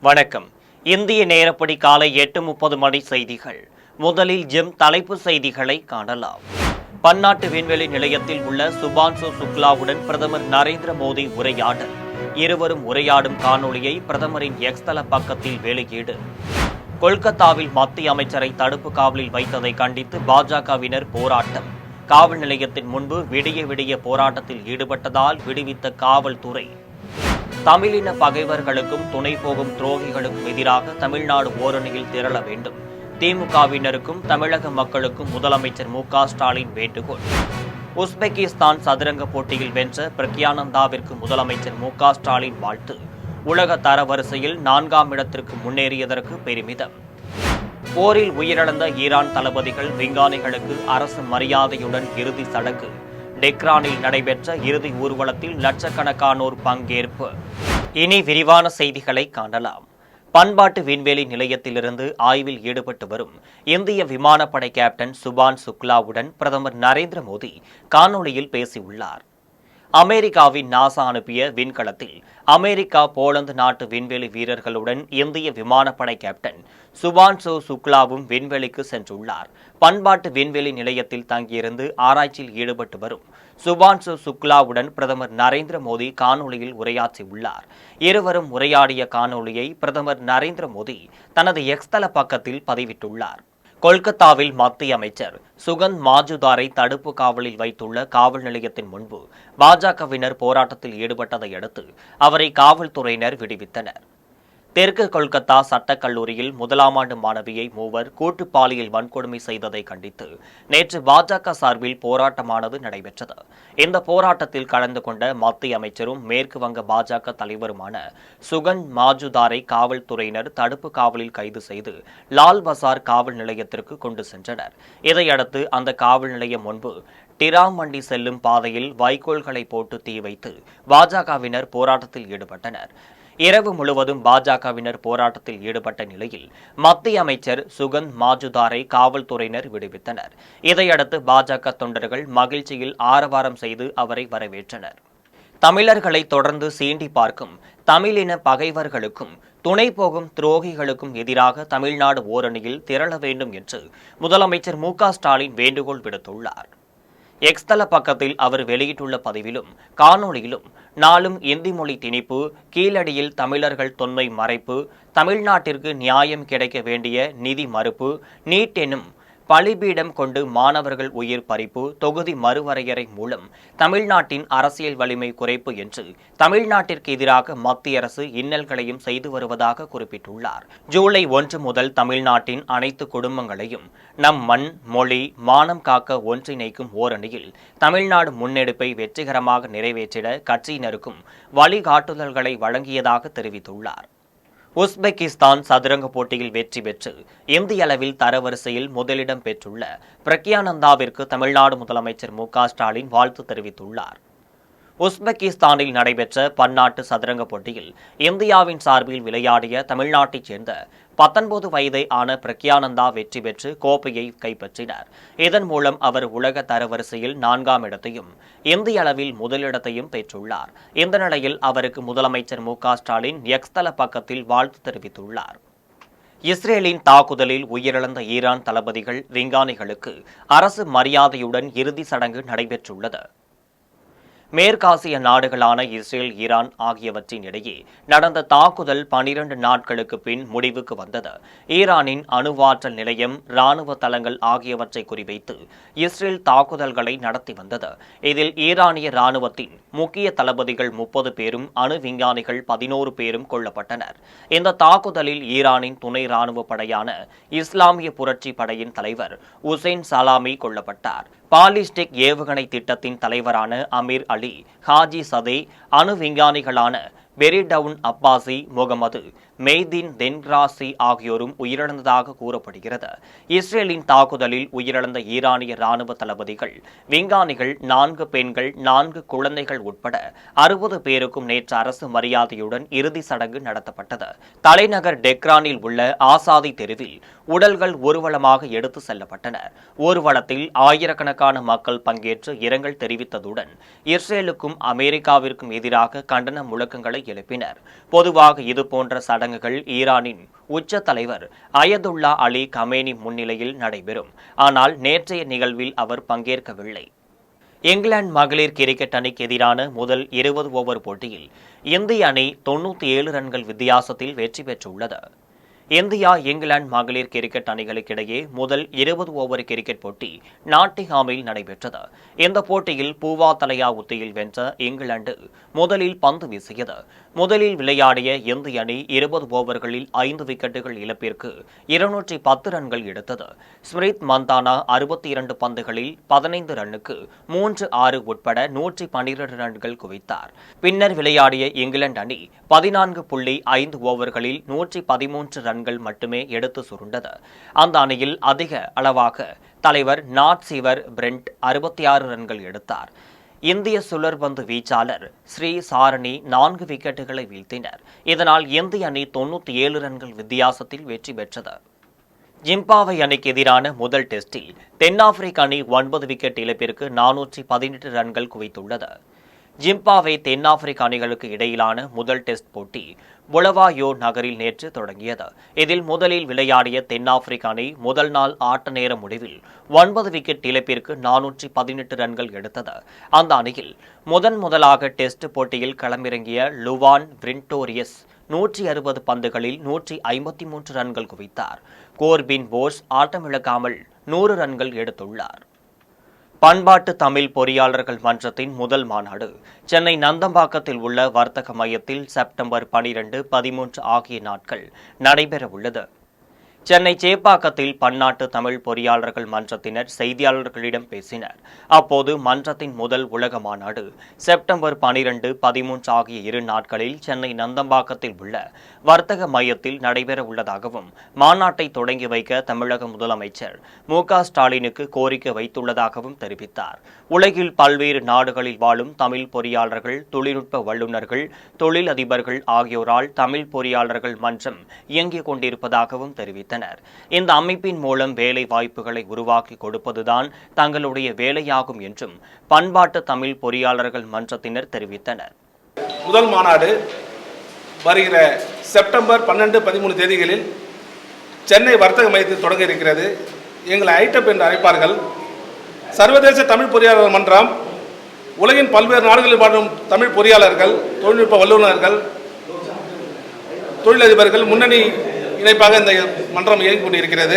வணக்கம். இந்திய நேரப்படி காலை 8:30 மணி செய்திகள். முதலில் தலைப்பு செய்திகளை காணலாம். பன்னாட்டு விண்வெளி நிலையத்தில் உள்ள சுபான்சு சுக்லாவுடன் பிரதமர் நரேந்திர மோடி உரையாடல். இருவரும் உரையாடும் காணொளியை பிரதமரின் எக்ஸ் தள பக்கத்தில் வெளியீடு. கொல்கத்தாவில் மத்திய அமைச்சரை தடுப்பு காவலில் வைத்ததை கண்டித்து பாஜகவினர் போராட்டம். காவல் நிலையத்தின் முன்பு விடிய விடிய போராட்டத்தில் ஈடுபட்டதால் விடுவித்த காவல்துறை. தமிழின பகைவர்களுக்கும் துணை போகும் துரோகிகளுக்கும் எதிராக தமிழ்நாடு ஓரணியில் திரள வேண்டும். திமுகவினருக்கும் தமிழக மக்களுக்கும் முதலமைச்சர் மு.க.ஸ்டாலின் வேண்டுகோள். உஸ்பெகிஸ்தான் சதுரங்க போட்டியில் வென்ற பிரக்யானந்தாவிற்கு முதலமைச்சர் மு.க.ஸ்டாலின் வாழ்த்து. உலக தரவரிசையில் 4ஆம் இடத்திற்கு முன்னேறியதற்கு பெருமிதம். போரில் உயிரிழந்த ஈரான் தளபதிகள் விஞ்ஞானிகளுக்கு அரசு மரியாதையுடன் இறுதி சடங்கு. டெக்ரானில் நடைபெற்ற இறுதி ஊர்வலத்தில் லட்சக்கணக்கானோர் பங்கேற்பு. இனி விரிவான செய்திகளை காணலாம். பண்பாட்டு விண்வெளி நிலையத்திலிருந்து ஆய்வில் ஈடுபட்டு வரும் இந்திய விமானப்படை கேப்டன் சுபான் சுக்லாவுடன் பிரதமர் நரேந்திர மோடி காணொளியில் பேசியுள்ளார். அமெரிக்காவின் நாசா அனுப்பிய விண்கலத்தில் அமெரிக்கா போலந்து நாட்டு விண்வெளி வீரர்களுடன் இந்திய விமானப்படை கேப்டன் சுபான்சு சுக்லாவும் விண்வெளிக்கு சென்றுள்ளார். பண்பாட்டு விண்வெளி நிலையத்தில் தங்கியிருந்து ஆராய்ச்சியில் ஈடுபட்டு வரும் சுபான்சு சுக்லாவுடன் பிரதமர் நரேந்திர மோடி காணொளியில் உரையாற்றியுள்ளார். இருவரும் உரையாடிய காணொளியை பிரதமர் நரேந்திர மோடி தனது எக்ஸ் தள பக்கத்தில் பதிவிட்டுள்ளார். கொல்கத்தாவில் மத்திய அமைச்சர் சுகந்த் மாஜுதாரை தடுப்பு காவலில் வைத்துள்ள காவல் நிலையத்தின் முன்பு பாஜகவினர் போராட்டத்தில் ஈடுபட்டதை அடுத்து அவரை காவல்துறையினர் விடுவித்தனர். தெற்கு கொல்கத்தா சட்டக் கல்லூரியில் 1ஆம் ஆண்டு மாணவியை மூவர் கூட்டு பாலியல் வன்கொடுமை செய்ததை கண்டித்து நேற்று பாஜக சார்பில் போராட்டமானது நடைபெற்றது. இந்த போராட்டத்தில் கலந்து கொண்ட மத்திய அமைச்சரும் மேற்கு வங்க பாஜக தலைவருமான சுகந்த் மாஜுதாரை காவல்துறையினர் தடுப்பு காவலில் கைது செய்து லால் பசார் காவல் நிலையத்திற்கு கொண்டு சென்றனர். இதையடுத்து அந்த காவல் நிலையம் முன்பு டிராமண்டி செல்லும் பாதையில் வைக்கோல்களை போட்டு தீ வைத்து பாஜகவினர் போராட்டத்தில் ஈடுபட்டனர். இரவு முழுவதும் பாஜகவினர் போராட்டத்தில் ஈடுபட்ட நிலையில் மத்திய அமைச்சர் சுகந்த் மாஜுதாரை காவல்துறையினர் விடுவித்தனர். இதையடுத்து பாஜக தொண்டர்கள் மகிழ்ச்சியில் ஆரவாரம் செய்து அவரை வரவேற்றனர். தமிழர்களை தொடர்ந்து சீண்டி பார்க்கும் தமிழின பகைவர்களுக்கும் துணை போகும் துரோகிகளுக்கும் எதிராக தமிழ்நாடு ஓரணியில் திரள வேண்டும் என்று முதலமைச்சர் மு.க.ஸ்டாலின் வேண்டுகோள் விடுத்துள்ளார். எக்ஸ் தள பக்கத்தில் அவர் வெளியிட்டுள்ள பதிவிலும் காணொளியிலும் நாளும் இந்தி மொழி திணிப்பு, கீழடியில் தமிழர்கள் தொன்மை மறைப்பு, தமிழ்நாட்டிற்கு நியாயம் கிடைக்க வேண்டிய நிதி மறுப்பு, நீட் எனும் பலிபீடம் கொண்டு மாணவர்கள் உயிர் பறிப்பு, தொகுதி மறுவரையறை மூலம் தமிழ்நாட்டின் அரசியல் வலிமை குறைப்பு என்று தமிழ்நாட்டிற்கு எதிராக மத்திய அரசு இன்னல்களையும் செய்து வருவதாக குறிப்பிட்டுள்ளார். ஜூலை 1 முதல் தமிழ்நாட்டின் அனைத்து குடும்பங்களையும் நம் மண், மொழி, மானம் காக்க ஒன்றிணைக்கும் ஓரணியில் தமிழ்நாடு முன்னெடுப்பை வெற்றிகரமாக நிறைவேற்றிட கட்சியினருக்கும் வழிகாட்டுதல்களை வழங்கியதாக தெரிவித்துள்ளார். உஸ்பெகிஸ்தான் சதுரங்க போட்டியில் வெற்றி பெற்று இந்திய அளவில் தரவரிசையில் முதலிடம் பெற்றுள்ள பிரக்யானந்தாவிற்கு தமிழ்நாடு முதலமைச்சர் மு.க.ஸ்டாலின் வாழ்த்து தெரிவித்துள்ளார். உஸ்பெகிஸ்தானில் நடைபெற்ற பன்னாட்டு சதுரங்க போட்டியில் இந்தியாவின் சார்பில் விளையாடிய தமிழ்நாட்டைச் சேர்ந்த 19 வயதே ஆன பிரக்யானந்தா வெற்றி பெற்று கோப்பையை கைப்பற்றினார். இதன் மூலம் அவர் உலக தரவரிசையில் 4ஆம் இடத்தையும் இந்திய அளவில் முதலிடத்தையும் பெற்றுள்ளார். இந்த நிலையில் அவருக்கு முதலமைச்சர் மு.க.ஸ்டாலின் எக்ஸ் தள பக்கத்தில் வாழ்த்து தெரிவித்துள்ளார். இஸ்ரேலின் தாக்குதலில் உயிரிழந்த ஈரான் தளபதிகள் விஞ்ஞானிகளுக்கு அரசு மரியாதையுடன் இறுதி சடங்கு நடைபெற்றுள்ளது. மேற்காசிய நாடுகளான இஸ்ரேல், ஈரான் ஆகியவற்றின் இடையே நடந்த தாக்குதல் 12 நாட்களுக்கு பின் முடிவுக்கு வந்தது. ஈரானின் அணுவாற்றல் நிலையம், ராணுவ தளங்கள் ஆகியவற்றை குறிவைத்து இஸ்ரேல் தாக்குதல்களை நடத்தி வந்தது. இதில் ஈரானிய ராணுவத்தின் முக்கிய தளபதிகள் 30 பேரும் அணு விஞ்ஞானிகள் 11 பேரும் கொல்லப்பட்டனர். இந்த தாக்குதலில் ஈரானின் துணை ராணுவ படையான இஸ்லாமிய புரட்சி படையின் தலைவர் உசைன் சலாமி கொல்லப்பட்டார். பாலிஸ்டிக் ஏவுகணை திட்டத்தின் தலைவரான அமீர் அலி ஹாஜி சதே, அணு விஞ்ஞானிகளான பெரிடவுன் அப்பாசி, முகமது மெய்தீன் தென்ராசி ஆகியோரும் உயிரிழந்ததாக கூறப்படுகிறது. இஸ்ரேலின் தாக்குதலில் உயிரிழந்த ஈரானிய ராணுவ தளபதிகள், விஞ்ஞானிகள், 4 பெண்கள், 4 குழந்தைகள் உட்பட 60 பேருக்கும் நேற்று அரசு மரியாதையுடன் இறுதி சடங்கு நடத்தப்பட்டது. தலைநகர் டெக்ரானில் உள்ள ஆசாதி தெருவில் உடல்கள் ஊர்வலமாக எடுத்து செல்லப்பட்டன. ஊர்வலத்தில் ஆயிரக்கணக்கான மக்கள் பங்கேற்று இரங்கல் தெரிவித்ததுடன் இஸ்ரேலுக்கும் அமெரிக்காவிற்கும் எதிராக கண்டன முழக்கங்களை எழுப்பினர். பொதுவாக இதுபோன்ற சடங்கு சடங்குகள் ஈரானின் உச்ச தலைவர் அயதுல்லா அலி கமேனி முன்னிலையில் நடைபெறும். ஆனால் நேற்றைய நிகழ்வில் அவர் பங்கேற்கவில்லை. இங்கிலாந்து மகளிர் கிரிக்கெட் அணிக்கு எதிரான முதல் 20 ஓவர் போட்டியில் இந்திய அணி 97 ரன்கள் வித்தியாசத்தில் வெற்றி பெற்றுள்ளது. இந்தியா இங்கிலாந்து மகளிர் கிரிக்கெட் அணிகளுக்கிடையே முதல் 20 ஓவர் கிரிக்கெட் போட்டி நாட்டிங்ஹாமில் நடைபெற்றது. இந்த போட்டியில் பூவா தலையா உத்தியில் வென்ற இங்கிலாந்து முதலில் பந்து வீசியது. முதலில் விளையாடிய இந்திய அணி 20 ஓவர்களில் 5 விக்கெட்டுகள் இழப்பிற்கு 210 ரன்கள் எடுத்தது. ஸ்மிரித் மந்தானா 62 பந்துகளில் 15 ரன்னுக்கு 3-6 உட்பட 112 ரன்கள் குவித்தார். பின்னர் விளையாடிய இங்கிலாந்து அணி 14.5 ஓவர்களில் 113 ரன்கள் மட்டுமே எடுத்து சுருண்டது. அந்த அணியில் அதிக அளவாக தலைவர் நாட் சீவர் பிரெண்ட் 66 ரன்கள் எடுத்தார். இந்திய சுழற்பந்து வீச்சாளர் ஸ்ரீ சாரணி 4 விக்கெட்டுகளை வீழ்த்தினர். இதனால் இந்திய அணி 97 ரன்கள் வித்தியாசத்தில் வெற்றி பெற்றது. ஜிம்பாப்வே அணிக்கு எதிரான முதல் டெஸ்டில் தென்னாப்பிரிக்க அணி 9 விக்கெட் இழப்பிற்கு 418 ரன்கள் குவித்துள்ளது. ஜிம்பாப்வே தென்னாப்பிரிக்க அணிகளுக்கு இடையிலான முதல் டெஸ்ட் போட்டி புலவாயோ நகரில் நேற்று தொடங்கியது. இதில் முதலில் விளையாடிய தென்னாப்பிரிக்க அணி முதல் நாள் ஆட்ட நேர முடிவில் 9 விக்கெட் இழப்பிற்கு 418 ரன்கள் எடுத்தது. அந்த அணியில் முதலாக டெஸ்ட் போட்டியில் களமிறங்கிய லுவான் வின்டோரியஸ் 160 பந்துகளில் 153 ரன்கள் குவித்தார். கோர்பின் போஸ் ஆட்டமிழக்காமல் 100 ரன்கள் எடுத்துள்ளார். பண்பாட்டு தமிழ் பொறியாளர்கள் மன்றத்தின் முதல் மாநாடு சென்னை நந்தம்பாக்கத்தில் உள்ள வர்த்தக மையத்தில் செப்டம்பர் 12, 13 ஆகிய நாட்கள் நடைபெறவுள்ளது. சென்னை சேப்பாக்கத்தில் பன்னாட்டு தமிழ் பொறியாளர்கள் மன்றத்தினர் செய்தியாளர்களிடம் பேசினர். அப்போது மன்றத்தின் முதல் உலக மாநாடு செப்டம்பர் 12, 13 ஆகிய 2 நாட்களில் சென்னை நந்தம்பாக்கத்தில் உள்ள வர்த்தக மையத்தில் நடைபெற உள்ளதாகவும் மாநாட்டை தொடங்கி வைக்க தமிழக முதலமைச்சர் மு.க. ஸ்டாலினுக்கு கோரிக்கை வைத்துள்ளதாகவும் தெரிவித்தார். உலகில் பல்வேறு நாடுகளில் வாழும் தமிழ் பொறியாளர்கள், தொழில்நுட்ப வல்லுநர்கள், தொழில் அதிபர்கள் ஆகியோரால் தமிழ் பொறியாளர்கள் மன்றம் இயங்கிக் கொண்டிருப்பதாகவும் தெரிவித்தார். இந்த அமைப்பின் மூலம் வேலை வாய்ப்புகளை உருவாக்கி கொடுப்பதுதான் தங்களுடைய வேலையாகும் என்றும் பண்பாட்டு தமிழ் பொறியாளர்கள் மன்றத்தினர் தெரிவித்தனர். முதல் மாநாடு வருகிற செப்டம்பர் 12, 13 தேதிகளில் சென்னை வர்த்தக மையத்தில் தொடங்க இருக்கிறது. எங்களை ஐடப் என்று அழைப்பார்கள். சர்வதேச தமிழ் பொறியாளர்கள் மன்றம் உலகின் பல்வேறு நாடுகளில் வாழும் தமிழ் பொறியாளர்கள், தொழில்நுட்ப வல்லுநர்கள், தொழிலதிபர்கள் முன்னணி இணைப்பாக இந்த மன்றம் இயங்கிக் கொண்டிருக்கிறது.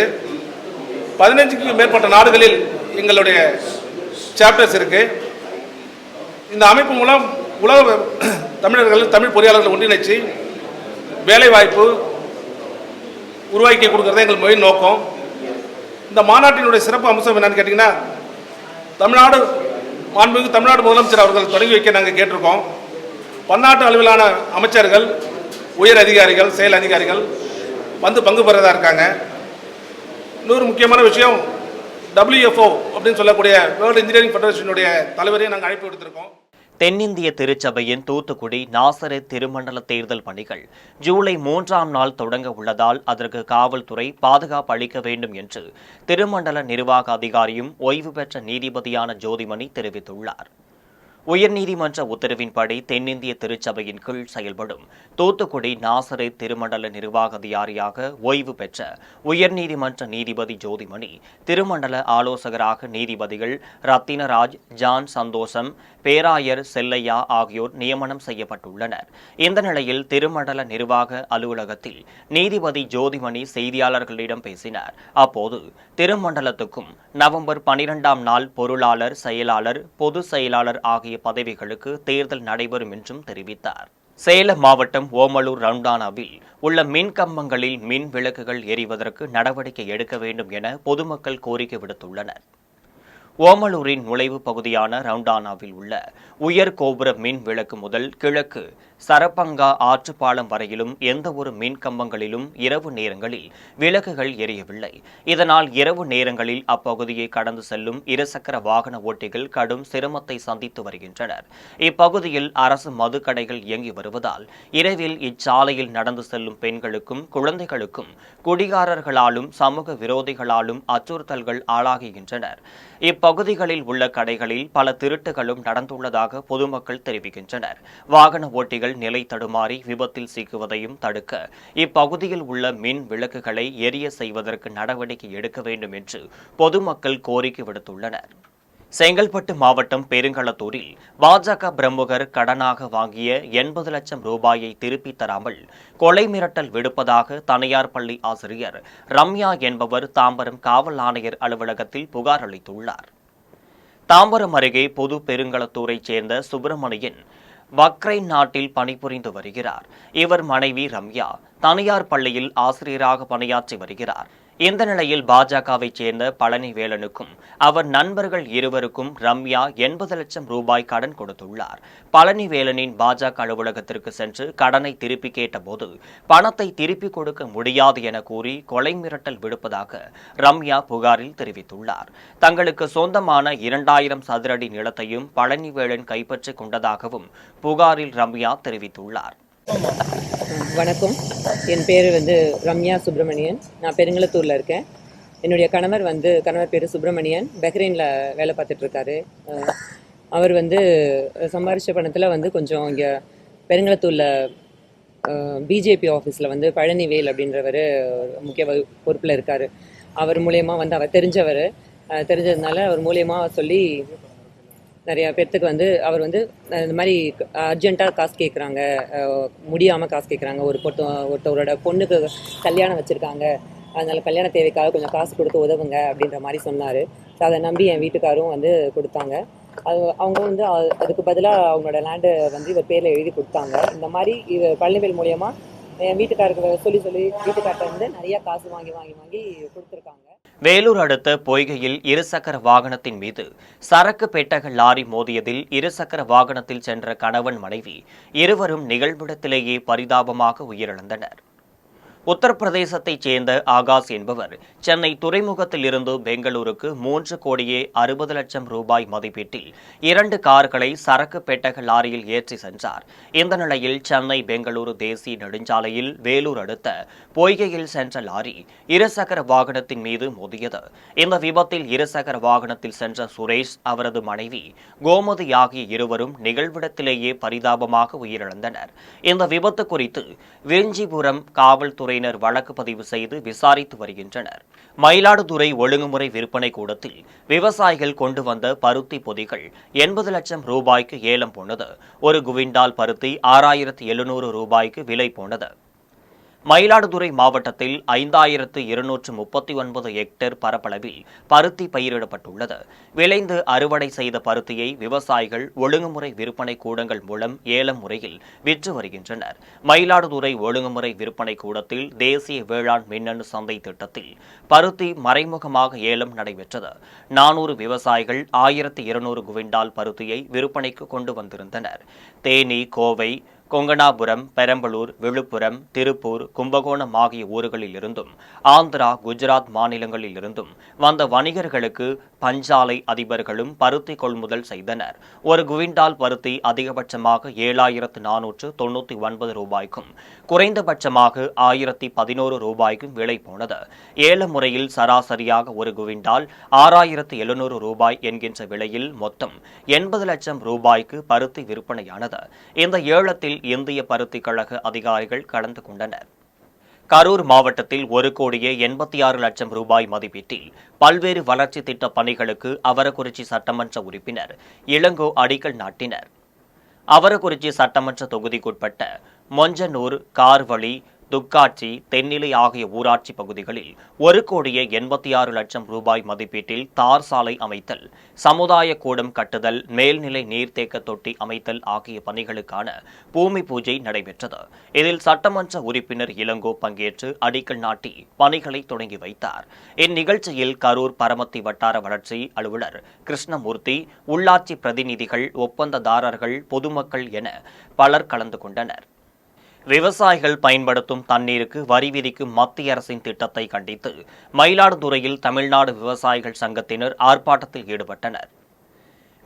15க்கும் மேற்பட்ட நாடுகளில் எங்களுடைய சாப்டர்ஸ் இருக்கு. இந்த அமைப்பு மூலம் உலக தமிழர்கள், தமிழ் பொறியாளர்கள் ஒன்றிணைச்சு வேலைவாய்ப்பு உருவாக்கி கொடுக்கறத எங்கள் மெயின் நோக்கம். இந்த மாநாட்டினுடைய சிறப்பு அம்சம் என்னன்னு கேட்டிங்கன்னா, மாண்புமிகு தமிழ்நாடு முதலமைச்சர் அவர்கள் தொடங்கி வைக்க நாங்கள் கேட்டிருக்கோம். பன்னாட்டு அளவிலான அமைச்சர்கள், உயர் அதிகாரிகள், செயல் அதிகாரிகள் வந்து பங்கு பெறதா இருக்காங்க. இன்னொரு முக்கியமான விஷயம், WFO அப்படின்னு சொல்லக்கூடிய வேர்ல்டு இன்ஜினியரிங் ஃபெடரேஷனுடைய தலைவரையும் நாங்கள் அழைப்பு விடுத்திருக்கோம். தென்னிந்திய திருச்சபையின் தூத்துக்குடி நாசரேத் திருமண்டல தேர்தல் பணிகள் ஜூலை 3ஆம் நாள் தொடங்க உள்ளதால் அதற்கு காவல்துறை பாதுகாப்பு அளிக்க வேண்டும் என்று திருமண்டல நிர்வாக அதிகாரியும் ஓய்வு பெற்ற நீதிபதியான ஜோதிமணி தெரிவித்துள்ளார். உயர்நீதிமன்ற உத்தரவின்படி தென்னிந்திய திருச்சபையின் கீழ் செயல்படும் தூத்துக்குடி நாசரேத் திருமண்டல நிர்வாக அதிகாரியாக ஓய்வு பெற்ற உயர்நீதிமன்ற நீதிபதி ஜோதிமணி திருமண்டல ஆலோசகராக நீதிபதிகள் ரத்தினராஜ், ஜான் சந்தோஷம், பேராயர் செல்லையா ஆகியோர் நியமனம் செய்யப்பட்டுள்ளனர். இந்த நிலையில் திருமண்டல நிர்வாக அலுவலகத்தில் நீதிபதி ஜோதிமணி செய்தியாளர்களிடம் பேசினார். அப்போது திருமண்டலத்துக்கும் நவம்பர் 12ஆம் நாள் பொருளாளர், செயலாளர், பொதுச் செயலாளர் ஆகிய பதவிகளுக்கு தேர்தல் நடைபெறும் என்றும் தெரிவித்தார். சேலம் மாவட்டம் ஓமலூர் ரவுண்டானாவில் உள்ள மின் கம்பங்களில் மின் விளக்குகள் எரிவதற்கு நடவடிக்கை எடுக்க வேண்டும் என பொதுமக்கள் கோரிக்கை விடுத்துள்ளனர். ஓமலூரின் நுழைவு பகுதியான ரவுண்டானாவில் உள்ள உயர் கோபுர மின் விளக்கு முதல் கிழக்கு சரப்பங்கா ஆற்றுப்பாலம் வரையிலும் எந்த ஒரு மின் கம்பங்களிலும் இரவு நேரங்களில் விளக்குகள் எரியவில்லை. இதனால் இரவு நேரங்களில் அப்பகுதியை கடந்து செல்லும் இருசக்கர வாகன ஓட்டிகள் கடும் சிரமத்தை சந்தித்து வருகின்றனர். இப்பகுதியில் அரசு மதுக்கடைகள் இயங்கி வருவதால் இரவில் இச்சாலையில் நடந்து செல்லும் பெண்களுக்கும் குழந்தைகளுக்கும் குடிகாரர்களாலும் சமூக விரோதிகளாலும் அச்சுறுத்தல்கள் ஆளாகின்றனர். இப்பகுதிகளில் உள்ள கடைகளில் பல திருட்டுகளும் நடந்துள்ளதாக பொதுமக்கள் தெரிவிக்கின்றனர். வாகன ஓட்டிகள் பொதுமக்கள் நிலை தடுமாறி விபத்தில் சிக்குவதையும் தடுக்க இப்பகுதியில் உள்ள மின் விளக்குகளை எரிய செய்வதற்கு நடவடிக்கை எடுக்க வேண்டும் என்று பொதுமக்கள் கோரிக்கை விடுத்துள்ளனர். செங்கல்பட்டு மாவட்டம் பெருங்களத்தூரில் பாஜக பிரமுகர் கடனாக வாங்கிய 80 லட்சம் ரூபாயை திருப்பித் தராமல் கொலை மிரட்டல் விடுப்பதாக தனியார் பள்ளி ஆசிரியர் ரம்யா என்பவர் தாம்பரம் காவல் ஆணையர் அலுவலகத்தில் புகார் அளித்துள்ளார். தாம்பரம் அருகே புது பெருங்களத்தூரைச் சேர்ந்த சுப்பிரமணியன் பக்ரைன் நாட்டில் பணிபுரிந்து வருகிறார். இவர் மனைவி ரம்யா தனியார் பள்ளியில் ஆசிரியராக பணியாற்றி வருகிறார். இந்த நிலையில் பாஜகவைச் சேர்ந்த பழனிவேலனுக்கும் அவர் நண்பர்கள் இருவருக்கும் ரம்யா 80 லட்சம் ரூபாய் கடன் கொடுத்துள்ளார். பழனிவேலனின் பாஜக அலுவலகத்திற்கு சென்று கடனை திருப்பி கேட்டபோது பணத்தை திருப்பிக் கொடுக்க முடியாது என கூறி கொலை மிரட்டல் விடுப்பதாக ரம்யா புகாரில் தெரிவித்துள்ளார். தங்களுக்கு சொந்தமான 2000 சதுரடி நிலத்தையும் பழனிவேலன் கைப்பற்றிக் கொண்டதாகவும் புகாரில் ரம்யா தெரிவித்துள்ளார். வணக்கம், என் பேர் ரம்யா சுப்பிரமணியன். நான் பெருங்களத்தூரில் இருக்கேன். என்னுடைய கணவர் பேர் சுப்பிரமணியன். பஹ்ரைனில் வேலை பார்த்துட்ருக்காரு. அவர் சம்பாரித்த பணத்தில் கொஞ்சம் இங்கே பெருங்களத்தூரில் பிஜேபி ஆஃபீஸில் பழனிவேல் அப்படின்றவர் முக்கிய பொறுப்பில் இருக்கார். அவர் மூலயமா அவர் தெரிஞ்சதுனால அவர் மூலயமா சொல்லி நிறையா பேர்த்துக்கு அவர் இந்த மாதிரி அர்ஜென்ட்டாக காசு கேட்குறாங்க, முடியாமல் காசு கேட்குறாங்க. ஒருத்தவரோட பொண்ணுக்கு கல்யாணம் வச்சுருக்காங்க, அதனால் கல்யாண தேவைக்காக கொஞ்சம் காசு கொடுத்து உதவுங்க அப்படின்ற மாதிரி சொன்னார். ஸோ அதை நம்பி என் வீட்டுக்காரும் கொடுத்தாங்க. அவங்க அதுக்கு பதிலாக அவங்களோட லேண்டை இவர் பேரில் எழுதி கொடுத்தாங்க. இந்த மாதிரி பழனிவேல் மூலயமா என் வீட்டுக்காருக்கு சொல்லி வீட்டுக்கார்ட்ட நிறையா காசு வாங்கி கொடுத்துருக்காங்க. வேலூர் அடுத்த பொய்கையில் இருசக்கர வாகனத்தின் மீது சரக்கு பெட்டக லாரி மோதியதில் இருசக்கர வாகனத்தில் சென்ற கணவன் மனைவி இருவரும் நிகழ்விடத்திலேயே பரிதாபமாக உயிரிழந்தனர். உத்தரப்பிரதேசத்தைச் சேர்ந்த ஆகாஷ் என்பவர் சென்னை துறைமுகத்தில் இருந்து பெங்களூருக்கு 3 கோடியே 60 லட்சம் ரூபாய் மதிப்பீட்டில் 2 கார்களை சரக்கு பெட்டக லாரியில் ஏற்றி சென்றார். இந்த நிலையில் சென்னை பெங்களூரு தேசிய நெடுஞ்சாலையில் வேலூர் அடுத்த பொய்கையில் சென்ற லாரி இருசக்கர வாகனத்தின் மீது மோதியது. இந்த விபத்தில் இருசக்கர வாகனத்தில் சென்ற சுரேஷ், அவரது மனைவி கோமதி ஆகிய இருவரும் நிகழ்விடத்திலேயே பரிதாபமாக உயிரிழந்தனர். இந்த விபத்து குறித்து விரிஞ்சிபுரம் காவல்துறை வழக்கு பதிவு செய்து விசாரித்து வருகின்றனர். மயிலாடுதுறை ஒழுங்குமுறை விற்பனை கூடத்தில் விவசாயிகள் கொண்டு வந்த பருத்தி பொதிகள் 80 லட்சம் ரூபாய்க்கு ஏலம் போனது. ஒரு குவிண்டால் பருத்தி 6700 ரூபாய்க்கு விலை போனது. மயிலாடுதுறை மாவட்டத்தில் 5239 ஹெக்டேர் பரப்பளவில் பருத்தி பயிரிடப்பட்டுள்ளது. விளைந்து அறுவடை செய்த பருத்தியை விவசாயிகள் ஒழுங்குமுறை விற்பனை கூடங்கள் மூலம் ஏலம் முறையில் விற்று வருகின்றனர். மயிலாடுதுறை ஒழுங்குமுறை விற்பனை கூடத்தில் தேசிய வேளாண் மின்னணு சந்தை திட்டத்தில் பருத்தி மறைமுகமாக ஏலம் நடைபெற்றது. 400 விவசாயிகள் 1200 குவிண்டால் பருத்தியை விற்பனைக்கு கொண்டு வந்திருந்தனர். தேனி, கோவை, கொங்கனாபுரம், பெரம்பலூர், விழுப்புரம், திருப்பூர், கும்பகோணம் ஆகிய ஊர்களில் இருந்தும் ஆந்திரா, குஜராத் மாநிலங்களில் இருந்தும் வந்த வணிகர்களுக்கு பஞ்சாலை அதிபர்களும் பருத்தி கொள்முதல் செய்தனர். ஒரு குவிண்டால் பருத்தி அதிகபட்சமாக 7499 ரூபாய்க்கும் குறைந்தபட்சமாக 1011 ரூபாய்க்கும் விலை போனது. ஏல முறையில் சராசரியாக ஒரு குவிண்டால் 6700 ரூபாய் என்கின்ற விலையில் மொத்தம் 80 லட்சம் ரூபாய்க்கு பருத்தி விற்பனையானது. இந்த ஏலத்தில் இந்திய பருத்தி கழக அதிகாரிகள் கலந்து கொண்டனர். கரூர் மாவட்டத்தில் 1 கோடியே 86 லட்சம் ரூபாய் மதிப்பீட்டில் பல்வேறு வளர்ச்சி திட்ட பணிகளுக்கு அவரக்குறிச்சி சட்டமன்ற உறுப்பினர் இளங்கோ அடிக்கல் நாட்டினர். அவரக்குறிச்சி சட்டமன்ற தொகுதிக்குட்பட்ட மொஞ்சனூர், கார்வழி, துக்காட்சி, தென்னிலை ஆகிய ஊராட்சி பகுதிகளில் 1 கோடியே 86 லட்சம் ரூபாய் மதிப்பீட்டில் தார் சாலை அமைத்தல், சமுதாய கூடம் கட்டுதல், மேல்நிலை நீர்த்தேக்க தொட்டி அமைத்தல் ஆகிய பணிகளுக்கான பூமி பூஜை நடைபெற்றது. இதில் சட்டமன்ற உறுப்பினர் இளங்கோ பங்கேற்று அடிக்கல் நாட்டி பணிகளை தொடங்கி வைத்தார். இந்நிகழ்ச்சியில் கரூர் பரமத்தி வட்டார வளர்ச்சி அலுவலர் கிருஷ்ணமூர்த்தி, உள்ளாட்சி பிரதிநிதிகள், ஒப்பந்ததாரர்கள், பொதுமக்கள் என பலர் கலந்து கொண்டனர். விவசாயிகள் பயன்படுத்தும் தண்ணீருக்கு வரி விதிக்கும் மத்திய அரசின் திட்டத்தை கண்டித்து மயிலாடுதுறையில் தமிழ்நாடு விவசாயிகள் சங்கத்தினர் ஆர்ப்பாட்டத்தில் ஈடுபட்டனர்.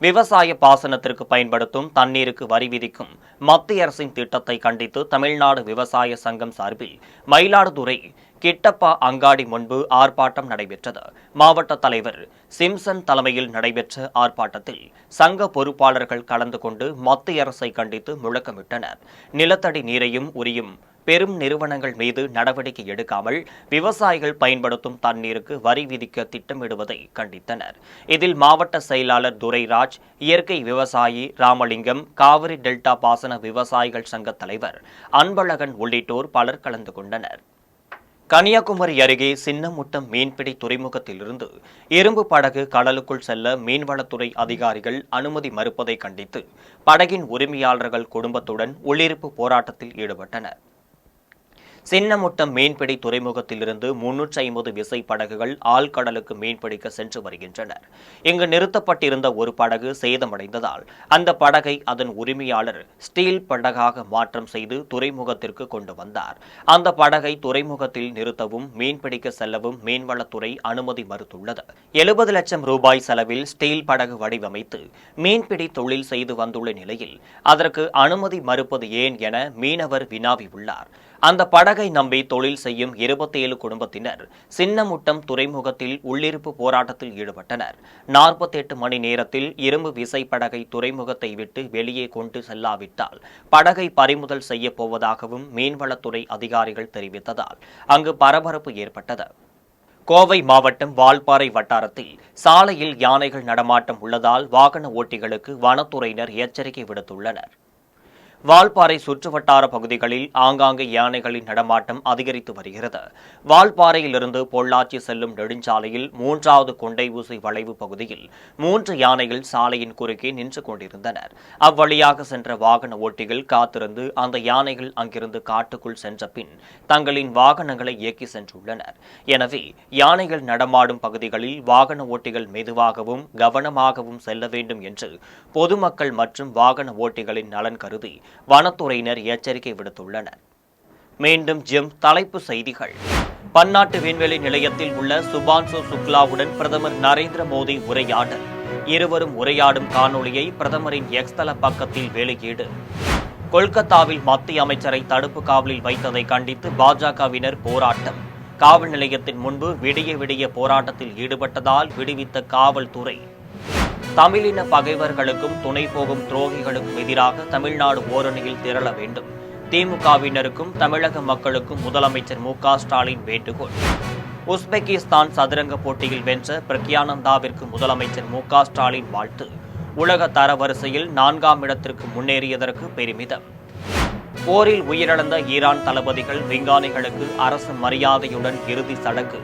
விவசாய பாசனத்திற்கு பயன்படுத்தும் தண்ணீருக்கு வரி விதிக்கும் மத்திய அரசின் திட்டத்தை கண்டித்து தமிழ்நாடு விவசாய சங்கம் சார்பில் மயிலாடுதுறை கிட்டப்பா அங்காடி முன்பு ஆர்ப்பாட்டம் நடைபெற்றது. மாவட்ட தலைவர் சிம்சன் தலைமையில் நடைபெற்ற ஆர்ப்பாட்டத்தில் சங்க பொறுப்பாளர்கள் கலந்து கொண்டு மத்திய அரசை கண்டித்து முழக்கமிட்டனர். நிலத்தடி நீரையும் உரியும் பெரும் நிறுவனங்கள் மீது நடவடிக்கை எடுக்காமல் விவசாயிகள் பயன்படுத்தும் தண்ணீருக்கு வரி விதிக்க திட்டமிடுவதை கண்டித்தனர். இதில் மாவட்ட செயலாளர் துரைராஜ், இயற்கை விவசாயி ராமலிங்கம், காவிரி டெல்டா பாசன விவசாயிகள் சங்க தலைவர் அன்பழகன் உள்ளிட்டோர் பலர் கலந்து கொண்டனர். கன்னியாகுமரி அருகே சின்னமுட்டம் மீன்பிடி துறைமுகத்திலிருந்து இரும்பு படகு கடலுக்குள் செல்ல மீன்வளத்துறை அதிகாரிகள் அனுமதி மறுப்பதை கண்டித்து படகின் உரிமையாளர்கள் குடும்பத்துடன் உள்ளிருப்பு போராட்டத்தில் ஈடுபட்டனர். சின்னமுட்டம் மீன்பிடி துறைமுகத்திலிருந்து 350 விசை படகுகள் ஆழ்கடலுக்கு மீன்பிடிக்க சென்று வருகின்றனர். இங்கு நிறுத்தப்பட்டிருந்த ஒரு படகு சேதமடைந்ததால் அந்த படகை அதன் உரிமையாளர் ஸ்டீல் படகாக மாற்றம் செய்து துறைமுகத்திற்கு கொண்டு வந்தார். அந்த படகை துறைமுகத்தில் நிறுத்தவும் மீன்பிடிக்க செல்லவும் மீன்வளத்துறை அனுமதி மறுத்துள்ளது. 70 லட்சம் ரூபாய் செலவில் ஸ்டீல் படகு வடிவமைத்து மீன்பிடி தொழில் செய்து வந்துள்ள நிலையில் அதற்கு அனுமதி மறுப்பது ஏன் என மீனவர் வினாவியுள்ளார். அந்த படகை நம்பி தொழில் செய்யும் 27 குடும்பத்தினர் சின்னமுட்டம் துறைமுகத்தில் உள்ளிருப்பு போராட்டத்தில் ஈடுபட்டனர். 48 மணி நேரத்தில் இரும்பு விசை படகை துறைமுகத்தை விட்டு வெளியே கொண்டு செல்லாவிட்டால் படகை பறிமுதல் செய்ய போவதாகவும் மீன்வளத்துறை அதிகாரிகள் தெரிவித்ததால் அங்கு பரபரப்பு ஏற்பட்டது. கோவை மாவட்டம் வால்பாறை வட்டாரத்தில் சாலையில் யானைகள் நடமாட்டம் உள்ளதால் வாகன ஓட்டிகளுக்கு வனத்துறையினர் எச்சரிக்கை விடுத்துள்ளனர். வால்பாறை சுற்றுவட்டார பகுதிகளில் ஆங்காங்கே யானைகளின் நடமாட்டம் அதிகரித்து வருகிறது. வால்பாறையிலிருந்து பொள்ளாச்சி செல்லும் நெடுஞ்சாலையில் 3வது கொண்டை ஊசி வளைவு பகுதியில் 3 யானைகள் சாலையின் குறுக்கே நின்று கொண்டிருந்தனர். அவ்வழியாக சென்ற வாகன ஓட்டிகள் காத்திருந்து அந்த யானைகள் அங்கிருந்து காட்டுக்குள் சென்ற பின் தங்களின் வாகனங்களை இயக்கி சென்றுள்ளனர். எனவே யானைகள் நடமாடும் பகுதிகளில் வாகன ஓட்டிகள் மெதுவாகவும் கவனமாகவும் செல்ல வேண்டும் என்று பொதுமக்கள் மற்றும் வாகன ஓட்டிகளின் நலன் கருதி வனத்துறையினர் எச்சரிக்கை விடுத்துள்ளனர். மீண்டும் தலைப்பு செய்திகள். பன்னாட்டு விண்வெளி நிலையத்தில் உள்ள சுபான்சு சுக்லாவுடன் பிரதமர் நரேந்திர மோடி உரையாடல். இருவரும் உரையாடும் காணொளியை பிரதமரின் எக்ஸ் தள பக்கத்தில் வெளியீடு. கொல்கத்தாவில் மத்திய அமைச்சரை தடுப்பு காவலில் வைத்ததை கண்டித்து பாஜகவினர் போராட்டம். காவல் நிலையத்தின் முன்பு விடிய விடிய போராட்டத்தில் ஈடுபட்டதால் விடுவித்த காவல்துறை. தமிழின பகைவர்களுக்கும் துணை போகும் துரோகிகளுக்கும் எதிராக தமிழ்நாடு ஓரணியில் திரள வேண்டும். திமுகவினருக்கும் தமிழக மக்களுக்கும் முதலமைச்சர் மு.க. ஸ்டாலின் வேண்டுகோள். உஸ்பெகிஸ்தான் சதுரங்க போட்டியில் வென்ற பிரக்யானந்தாவிற்கு முதலமைச்சர் மு.க. ஸ்டாலின் வாழ்த்து. உலக தரவரிசையில் 4ஆம் இடத்திற்கு முன்னேறியதற்கு பெருமிதம். போரில் உயிரிழந்த ஈரான் தளபதிகள் விஞ்ஞானிகளுக்கு அரசு மரியாதையுடன் இறுதி சடங்கு.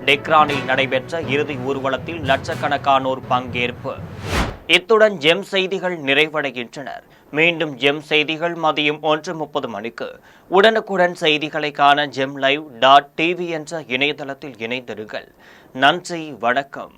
டெக்ரானில் நடைபெற்ற இறுதி ஊர்வலத்தில் லட்சக்கணக்கானோர் பங்கேற்பு. இத்துடன் செய்திகள் நிறைவடைகின்றன. மீண்டும் செய்திகள் மதியம் 1:30 மணிக்கு. உடனுக்குடன் செய்திகளை காண GemLive.tv என்ற இணையதளத்தில் இணைந்திருங்கள். நன்றி, வணக்கம்.